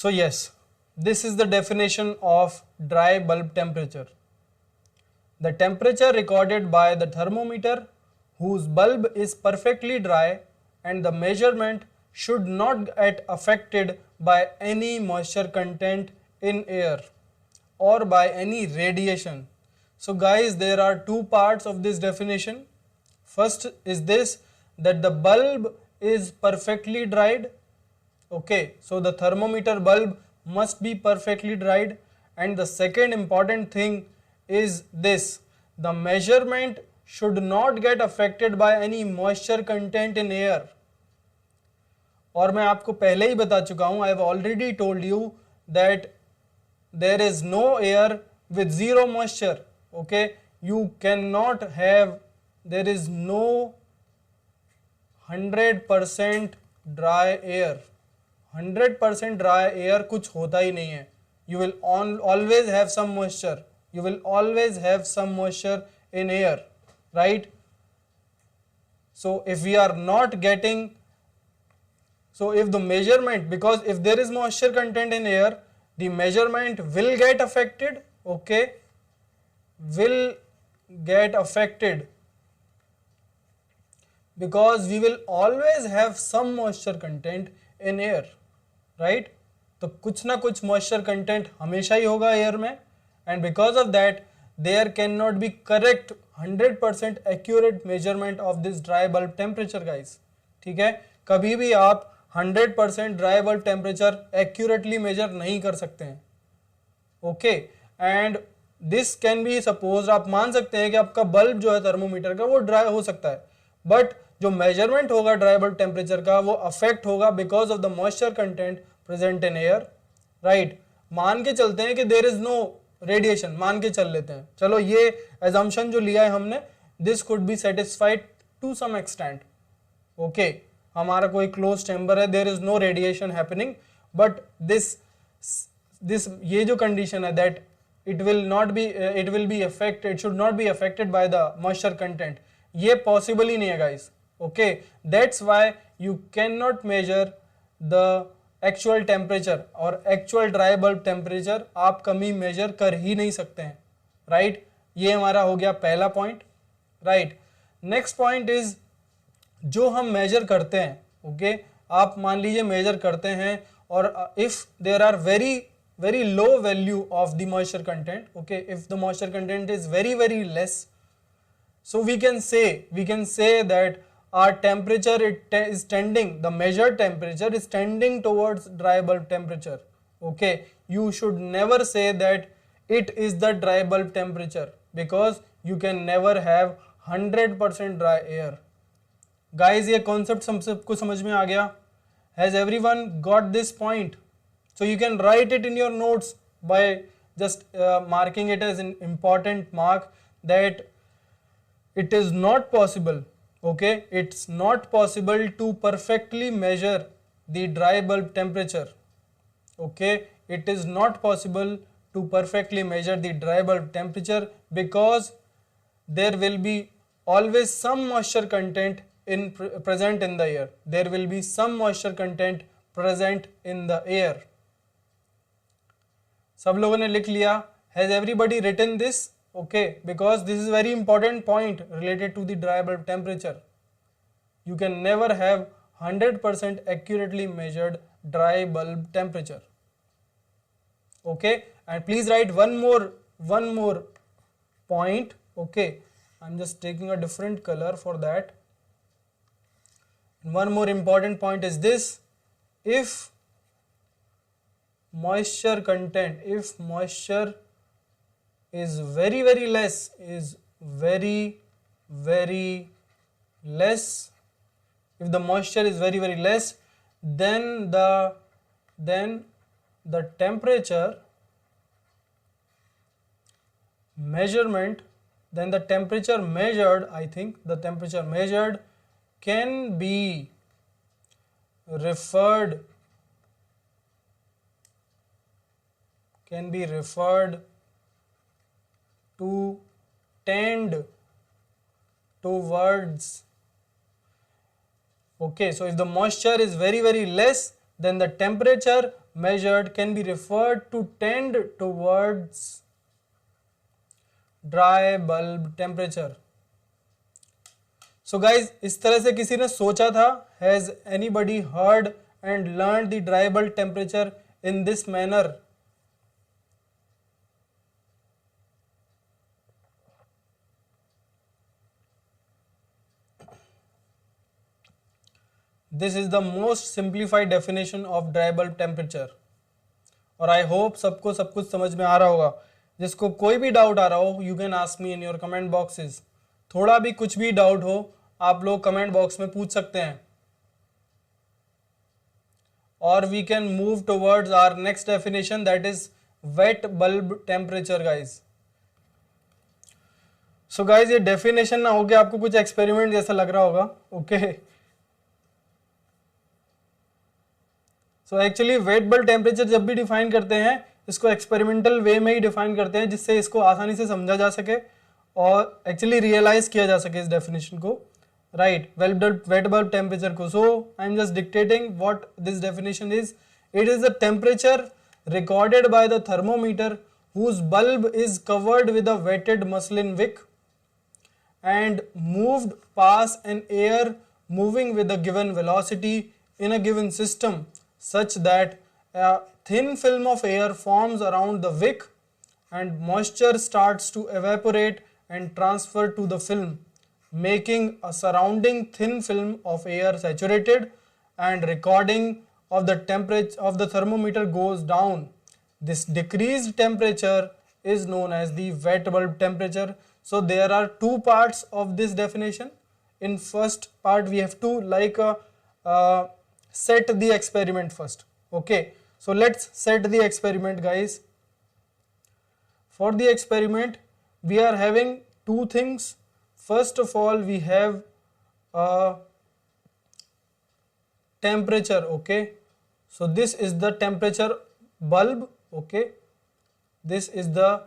So yes, this is the definition of dry bulb temperature. The temperature recorded by the thermometer whose bulb is perfectly dry, and the measurement should not get affected by any moisture content in air or by any radiation. So guys, there are two parts of this definition. First is this, that the bulb is perfectly dried. Okay, so the thermometer bulb must be perfectly dried. And the second important thing is this, the measurement should not get affected by any moisture content in air. और मैं आपको पहले ही बता चुका हूं, I have already told you that there is no air with zero moisture. Okay, you cannot have, there is no 100% dry air. 100% dry air कुछ होता ही नहीं है. You will always have some moisture. You will always have some moisture in air, right? So if we are not getting, so if the measurement, because if there is moisture content in air, the measurement will get affected. Okay, will get affected because we will always have some moisture content in air, right? तो कुछ ना कुछ moisture content हमेशा ही होगा air में, and because of that there cannot be correct 100% accurate measurement of this dry bulb temperature guys. ठीक है, कभी भी आप 100% dry bulb temperature accurately measure नहीं कर सकते हैं. Okay, and this can be suppose, आप मान सकते हैं कि आपका बल्ब जो है थर्मोमीटर का वो ड्राई हो सकता है, बट जो मेजरमेंट होगा ड्राई बल्ब टेम्परेचर का वो अफेक्ट होगा because of the moisture content present in air, right? मान के चलते हैं कि देयर इज नो रेडिएशन, मान के चल लेते हैं, चलो ये एजम्पशन जो लिया है हमने, this could be satisfied to some extent. Okay, हमारा कोई क्लोज चैम्बर है, there is no radiation happening, but this ये जो कंडीशन है that it will be affected, it should not be affected by the moisture content, ये possible ही नहीं है guys. Okay, that's why you cannot measure the actual temperature और actual dry bulb temperature आप कभी measure कर ही नहीं सकते हैं, right? ये हमारा हो गया पहला point, right? Next point is जो हम measure करते हैं, okay, आप मान लीजिए measure करते हैं और if there are very low value of the moisture content, okay, if the moisture content is very less, so we can say that our temperature is tending, the measured temperature is tending towards dry bulb temperature. Okay, you should never say that it is the dry bulb temperature because you can never have 100% dry air. Guys, ये concept सबको समझ में आ गया? Has everyone got this point? So you can write it in your notes by just marking it as an important mark that it is not possible, okay, it's not possible to perfectly measure the dry bulb temperature. Okay, it is not possible to perfectly measure the dry bulb temperature because there will be always some moisture content present in the air. There will be some moisture content present in the air. सब लोगों ने लिख लिया? Has everybody written this? Okay, because this is very important point related to the dry bulb temperature. You can never have 100% accurately measured dry bulb temperature. Okay, and please write one more point. Okay, I'm just taking a different color for that. And one more important point is this: if moisture content, if moisture is very less, is very less, if the moisture is very less, then the temperature measurement, then the temperature measured, I think the temperature measured can be referred to tend towards. Okay, so if the moisture is very less, then the temperature measured can be referred to tend towards dry bulb temperature. So guys, इस तरह से किसी ने सोचा था, has anybody heard and learned the dry bulb temperature in this manner? This is the most simplified definition of dry bulb temperature. और I hope सबको सब कुछ समझ में आ रहा होगा. जिसको कोई भी डाउट आ रहा हो, you can ask me in your comment boxes. थोड़ा भी कुछ भी डाउट हो, आप लोग कमेंट बॉक्स में पूछ सकते हैं. और we can move towards our next definition, that is wet bulb temperature guys. So guys, ये डेफिनेशन ना हो के आपको कुछ एक्सपेरिमेंट जैसा लग रहा होगा. Okay, so actually wait bulb temperature जब भी डिफाइन करते हैं, इसको एक्सपेरिमेंटल वे में ही डिफाइन करते हैं, जिससे इसको आसानी से समझा जा सके और एक्चुअली रियलाइज किया जा सके इस डेफिनेशन को. राइट, वेट बल्ब टेम्परेचर को. So I am just dictating what this definition is. It is the temperature recorded by the thermometer whose bulb is covered with a wetted muslin wick and moved past an air moving with a given velocity in a given system, such that a thin film of air forms around the wick and moisture starts to evaporate and transfer to the film, making a surrounding thin film of air saturated, and recording of the temperature of the thermometer goes down. This decreased temperature is known as the wet bulb temperature. So there are two parts of this definition. In first part we have to set the experiment first. Okay, so let's set the experiment guys. For the experiment we are having two things. First of all we have temperature. Okay, so this is the temperature bulb. Okay, this is the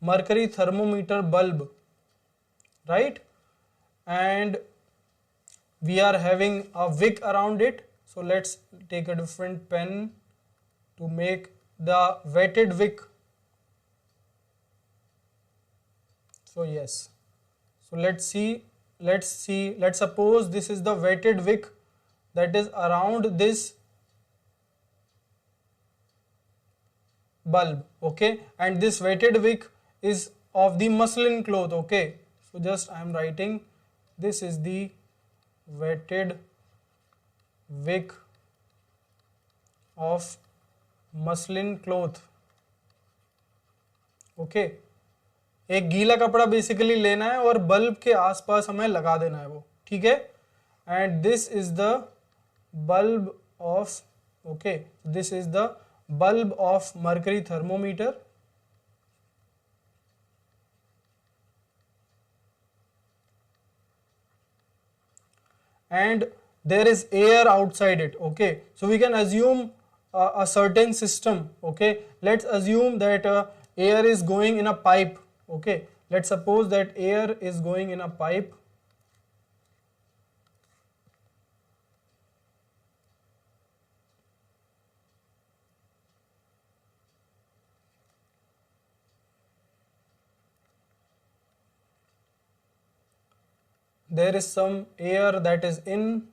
mercury thermometer bulb, right? And we are having a wick around it. So let's take a different pen to make the wetted wick. So yes, so let's suppose this is the wetted wick that is around this bulb. Okay, and this wetted wick is of the muslin cloth. Okay, so just I am writing this is the wetted wick of muslin cloth. Okay, एक गीला कपड़ा basically लेना है और bulb के आसपास हमें लगा देना है वो. ठीक है, and this is the bulb of, okay, this is the bulb of mercury thermometer. And there is air outside it. Okay, so we can assume a certain system. Okay, let's assume that air is going in a pipe. Okay, let's suppose that air is going in a pipe. There is some air that is in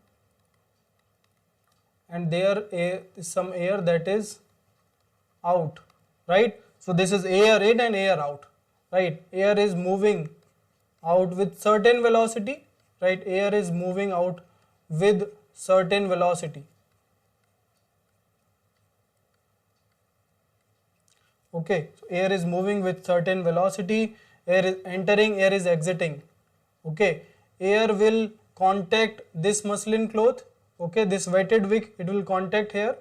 and there is some air that is out, right? So this is air in and air out, right? Air is moving out with certain velocity, right? Air is moving out with certain velocity. Okay, so air is moving with certain velocity, air is entering, air is exiting. Okay, air will contact this muslin cloth. Okay, this wetted wick, it will contact here,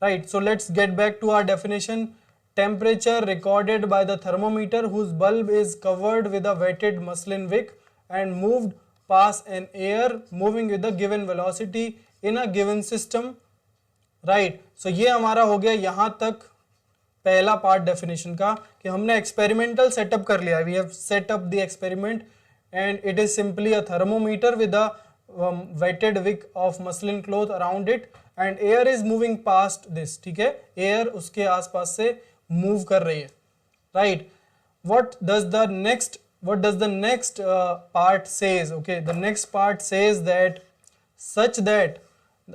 right? So let's get back to our definition. Temperature recorded by the thermometer whose bulb is covered with a wetted muslin wick and moved past an air moving with a given velocity in a given system, right? So ये हमारा हो गया यहाँ तक पहला part definition का कि हमने एक्सपेरिमेंटल सेटअप कर लिया. We have set up the experiment and it is simply a thermometer with a wetted wick of muslin cloth around it, and air is moving past this, ठीक है, air उसके आसपास से मूव कर रही है, right. what does the next part says? Okay, the next part says that such that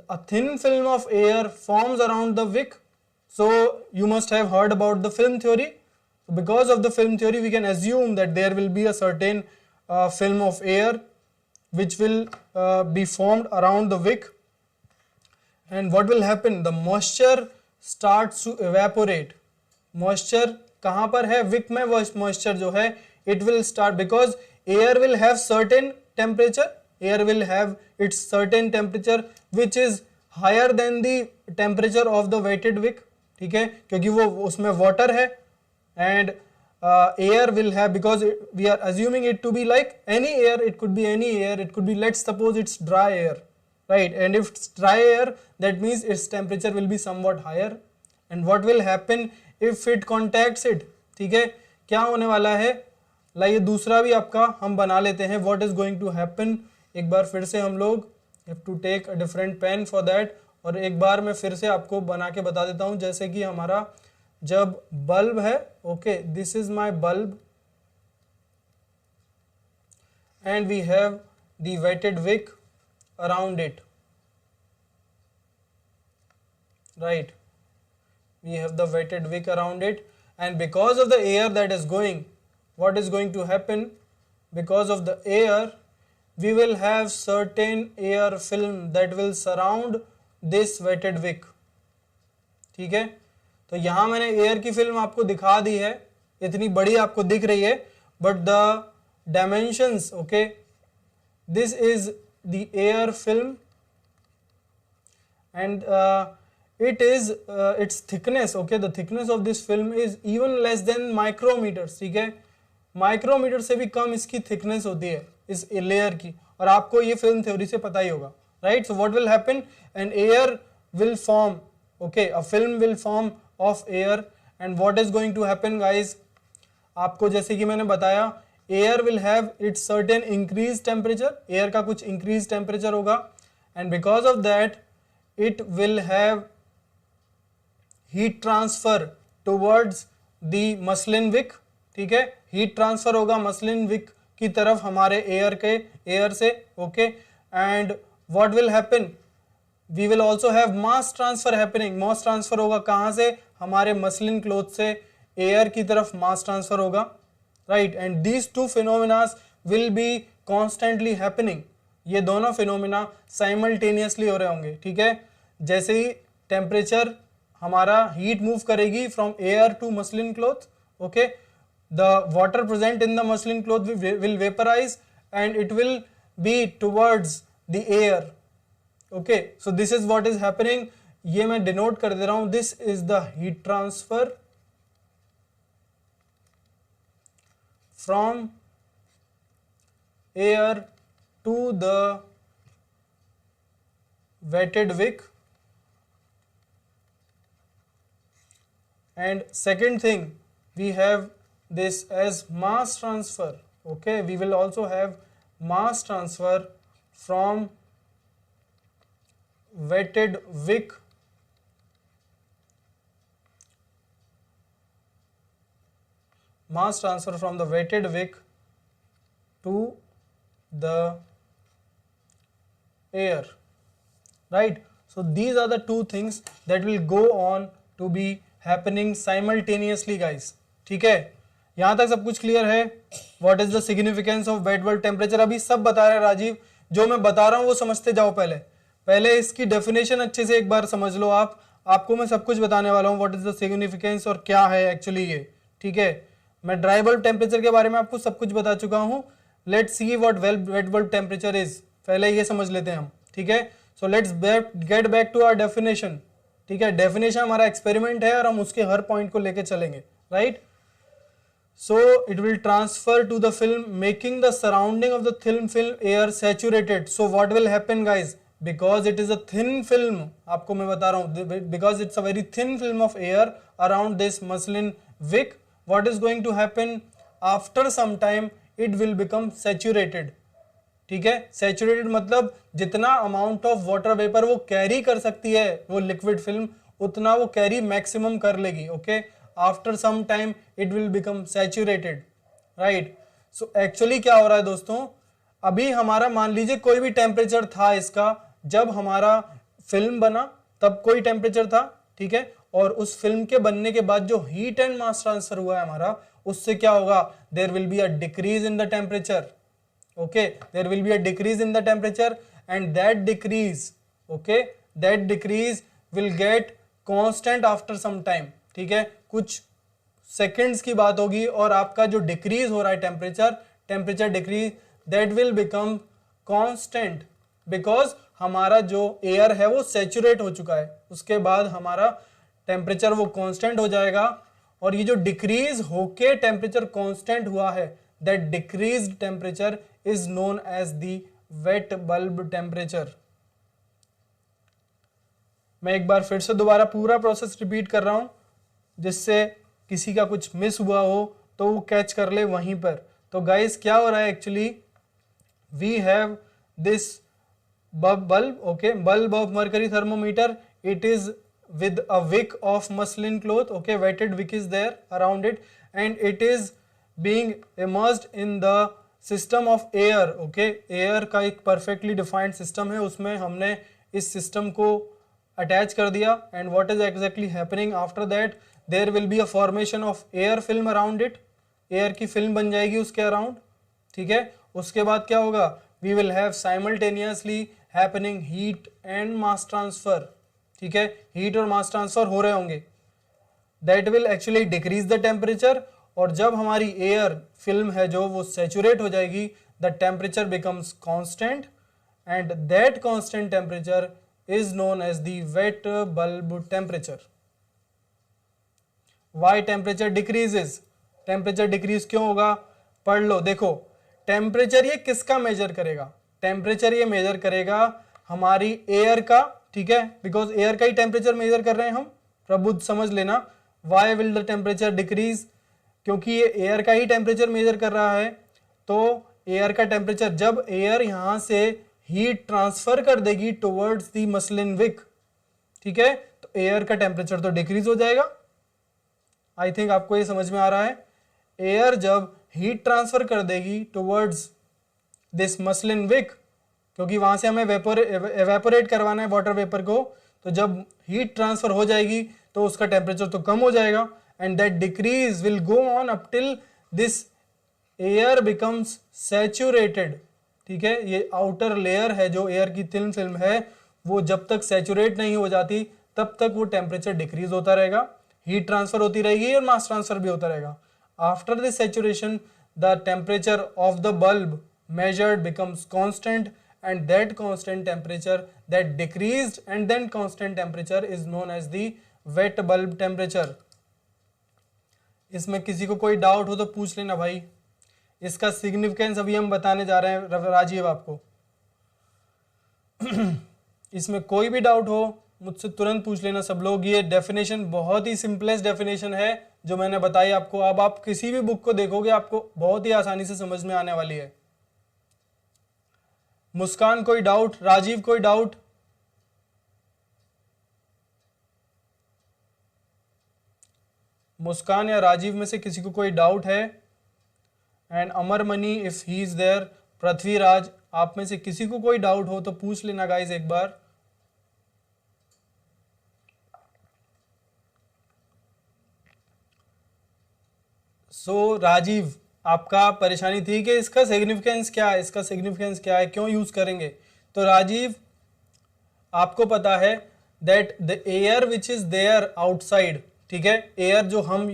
a thin film of air forms around the wick. So you must have heard about the film theory. Because of the film theory, we can assume that there will be a certain film of air which will be formed around the wick. And what will happen? The moisture starts to evaporate. Moisture कहाँ पर है? wick में moisture जो है it will start, because air will have certain temperature. Air will have its certain temperature which is higher than the temperature of the wetted wick. ठीक है, क्योंकि वो उसमें water है. And air will have, because we are assuming it to be like any air, it could be any air, it could be, let's suppose it's dry air, right? And if it's dry air, that means its temperature will be somewhat higher. And what will happen if it contacts it? ठीक है, क्या होने वाला है? लाइए दूसरा भी आपका हम बना लेते हैं. what is going to happen? एक बार फिर से हम लोग have to take a different pen for that. और एक बार मैं फिर से आपको बना के बता देता हूं. जैसे कि हमारा जब बल्ब है, okay, this is my bulb and we have the wetted wick around it, right. we have the wetted wick around it, and because of the air that is going, what is going to happen? Because of the air, we will have certain air film that will surround this wetted wick. ठीक है, तो यहां मैंने air की film आपको दिखा दी है, इतनी बड़ी आपको दिख रही है, but the dimensions, okay, this is the air film and it is its thickness, okay, the thickness of this film is even less than micrometers. ठीक है, माइक्रोमीटर से भी कम इसकी थिकनेस होती है इस लेयर की, और आपको ये फिल्म थ्योरी से पता ही होगा, right. So what will happen? An air will form, okay, a film will form of air. And what is going to happen guys? आपको जैसे कि मैंने बताया, air will have its certain increase temperature, air का कुछ increase temperature होगा, and because of that it will have heat transfer towards the muslin wick. ठीक है, हीट ट्रांसफर होगा मसलिन विक की तरफ हमारे एयर से, okay. And what will happen? We will also have mass transfer happening. Mass transfer होगा कहाँ से? हमारे मसलिन क्लोथ से एयर की तरफ मास ट्रांसफर होगा, right. And these two phenomenas will be constantly happening. ये दोनों फिनोमिना साइमल्टेनियसली हो रहे होंगे. ठीक है, जैसे ही टेम्परेचर हमारा हीट मूव करेगी from air to muslin cloth, okay, the water present in the muslin cloth will vaporize and it will be towards the air, okay. So this is what is happening. ये मैं denote कर दे रहा हूं, this is the heat transfer from air to the wetted wick. And second thing, we have this as mass transfer, okay. We will also have mass transfer from wetted wick to the air, right. So these are the two things that will go on to be happening simultaneously guys. ठीक है, यहां तक सब कुछ clear है? What is the significance of wet bulb temperature? अभी सब बता रहे राजीव, जो मैं बता रहा हूं वो समझते जाओ. पहले इसकी डेफिनेशन अच्छे से एक बार समझ लो. आपको मैं सब कुछ बताने वाला हूं, व्हाट इज द सिग्निफिकेंस और क्या है एक्चुअली ये. ठीक है, मैं ड्राई बल्ब टेम्परेचर के बारे में आपको सब कुछ बता चुका हूं. Let's see what wet bulb temperature is. पहले ये समझ लेते हैं हम. ठीक है, so let's get back to our definition. ठीक है, डेफिनेशन हमारा एक्सपेरिमेंट है और हम उसके हर पॉइंट को लेके चलेंगे, right. So it will transfer to the film making the surrounding of the thin film air saturated. So what will happen guys? Because it is a thin film, आपको मैं बता रहा हूं, because it's a very thin film of air around this muslin wick, what is going to happen? After some time it will become saturated. ठीक है। Saturated मतलब जितना amount of water vapour वो कैरी कर सकती है वो लिक्विड फिल्म, उतना वो कैरी मैक्सिमम कर लेगी। Okay, after some time it will become saturated, right. So actually क्या हो रहा है दोस्तों, अभी हमारा मान लीजिए कोई भी टेम्परेचर था इसका, जब हमारा फिल्म बना तब कोई टेम्परेचर था, ठीक है, और उस फिल्म के बनने के बाद जो हीट एंड मास ट्रांसफर हुआ है हमारा, उससे क्या होगा, there will be a decrease in the temperature. okay, there will be a decrease in the temperature and that decrease, okay, that decrease will get constant after some time, ठीक है, कुछ seconds की बात होगी और आपका जो डिक्रीज हो रहा है temperature decrease, that will become constant, because हमारा जो एयर है वो सैचुरेट हो चुका है, उसके बाद हमारा टेम्परेचर वो कांस्टेंट हो जाएगा। और ये जो डिक्रीज होके टेम्परेचर कांस्टेंट हुआ है, that decreased temperature is known as the wet bulb temperature। मैं एक बार फिर से दोबारा पूरा प्रोसेस रिपीट कर रहा हूं, जिससे किसी का कुछ मिस हुआ हो तो वो कैच कर ले वहीं पर। तो गाइस क्या हो रहा है, actually we have this bulb, okay, bulb of mercury thermometer, it is with a wick of muslin cloth, okay, wetted wick is there around it and it is being immersed in the system of air. Okay, air का एक perfectly defined system है, उसमें हमने इस system को attach कर दिया and what is exactly happening after that, there will be a formation of air film around it, air की फिल्म बन जाएगी उसके अराउंड, ठीक है। उसके बाद क्या होगा, we will have simultaneously happening heat and mass transfer, ठीक है, हीट और मास ट्रांसफर हो रहे होंगे, that will actually decrease the temperature. और जब हमारी एयर फिल्म है जो वो सैचुरेट हो जाएगी, the temperature becomes constant and that constant temperature is known as the wet bulb temperature. Why temperature decreases, temperature decrease क्यों होगा, पढ़ लो। देखो टेम्परेचर ये किसका मेजर करेगा, टेम्परेचर ये मेजर करेगा हमारी एयर का, ठीक है, बिकॉज एयर का ही टेम्परेचर मेजर कर रहे हैं हम, प्रबुद्ध समझ लेना। Why will the temperature decrease, क्योंकि ये एयर का ही टेम्परेचर मेजर कर रहा है, तो एयर का टेम्परेचर, जब एयर यहां से हीट ट्रांसफर कर देगी टुवर्ड्स द मसलिन विक, ठीक है, तो एयर का टेम्परेचर तो डिक्रीज हो जाएगा। आई थिंक आपको ये समझ में आ रहा है। एयर जब हीट ट्रांसफर कर देगी टुवर्ड्स दिस मसलिन विक, क्योंकि वहां से हमें एवेपोरेट करवाना है वाटर वेपर को, तो जब हीट ट्रांसफर हो जाएगी तो उसका टेम्परेचर तो कम हो जाएगा and that decrease will go on up till this air becomes saturated, ठीक है। ये आउटर लेयर है जो एयर की थिन फिल्म है, वो जब तक सैचुरेट नहीं हो जाती तब तक वो टेम्परेचर डिक्रीज होता रहेगा, हीट ट्रांसफर होती रहेगी और मास ट्रांसफर भी होता रहेगा। After this saturation the temperature of the bulb measured becomes constant and that constant temperature that decreased and then constant temperature is known as the wet bulb temperature। इसमें किसी को कोई डाउट हो तो पूछ लेना भाई, इसका सिग्निफिकेंस अभी हम बताने जा रहे हैं राजीव आपको। इसमें कोई भी डाउट हो मुझसे तुरंत पूछ लेना सब लोग। ये डेफिनेशन बहुत ही सिंपलेस्ट डेफिनेशन है जो मैंने बताई आपको। अब आप किसी भी बुक को देखोगे आपको बहुत ही आसानी से समझ में आने वाली है। मुस्कान कोई डाउट, राजीव कोई डाउट? मुस्कान या राजीव में से किसी को कोई डाउट है? And Amar Mani if he is there, Prithviraj, आप में से किसी को कोई डाउट हो तो पूछ लेना गाइज एक बार। सो राजीव, आपका परेशानी थी कि इसका सिग्निफिकेंस क्या है, इसका सिग्निफिकेंस क्या है, क्यों यूज करेंगे? तो राजीव आपको पता है that the air which is there outside, ठीक है, एयर जो हम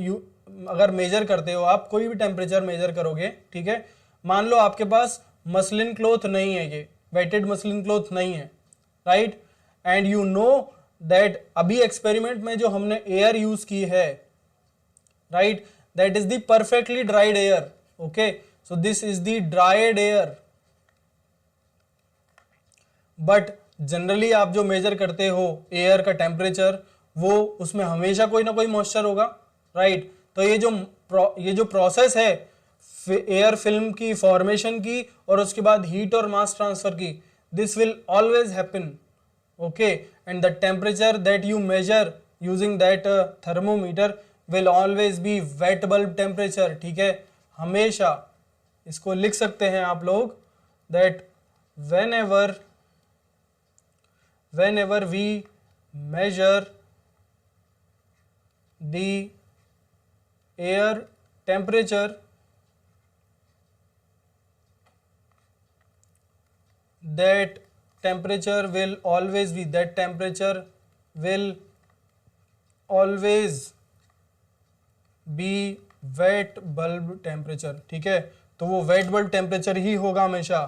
अगर मेजर करते हो, आप कोई भी टेम्परेचर मेजर करोगे, ठीक है, मान लो आपके पास मसलिन क्लॉथ नहीं है, ये वेटेड मसलिन क्लॉथ नहीं है, right, and you know that अभी एक्सपेरिमेंट में जो हमने एयर यूज की है, right, that is the perfectly dried air. Okay, so this is the dried air. But generally आप जो मेजर करते हो एयर का टेम्परेचर, वो उसमें हमेशा कोई ना कोई मॉइस्चर होगा, राइट। तो ये जो प्रोसेस है एयर फिल्म की फॉर्मेशन की और उसके बाद हीट और मास ट्रांसफर की, this will always happen, okay, and the temperature that you measure using that thermometer will always be wet bulb temperature, ठीक है। हमेशा इसको लिख सकते हैं आप लोग that whenever we measure the air temperature, that temperature will always be wait bulb temperature, ठीक है। तो वो वेट बल्ब टेम्परेचर ही होगा हमेशा,